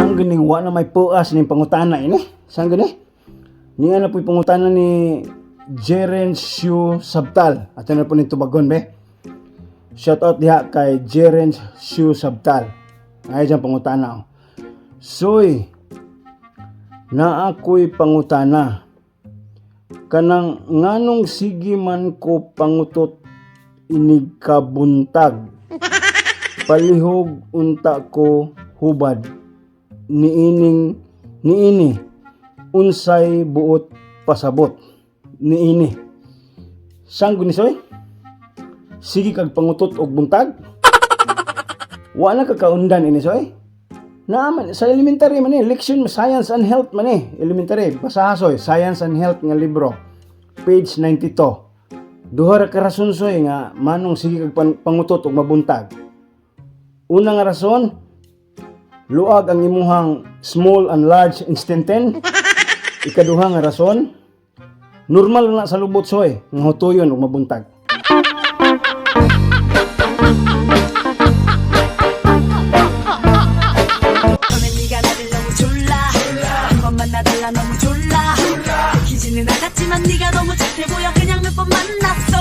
Sang gani wa na may puas ni pangutana ini. Sang gani? Niya na po pangutana ni Jeren Shu Sabtal. Ato na po ni tubagon be. Shout out diha kay Jeren Shu Sabtal. Ay dyan pangutana. Soy, na ako'y pangutana. Kanang nganong sige man ko pangutot inig kabuntag. Palihog unta ko hubad. Niini unsay buot pasabot. Niini. Sanggo ni soy? Sige kag pangutot og buntag? Wala kakaundan ini soy? Naaman, sa elementary man leksyon Science and Health man elementary. Basaha soy, Science and Health nga libro. Page 92. Duha ra ka rason soy nga manong sige kag pangutot og mabuntag. Una nga rason, luag ang imuhang small and large intestine. Ikaduha nga rason, normal na sa lubot soy nga hutuyon og mabuntag. 나달라 너무 졸라 기지는 알았지만 네가 너무 착해 보여 그냥 몇 번 만났어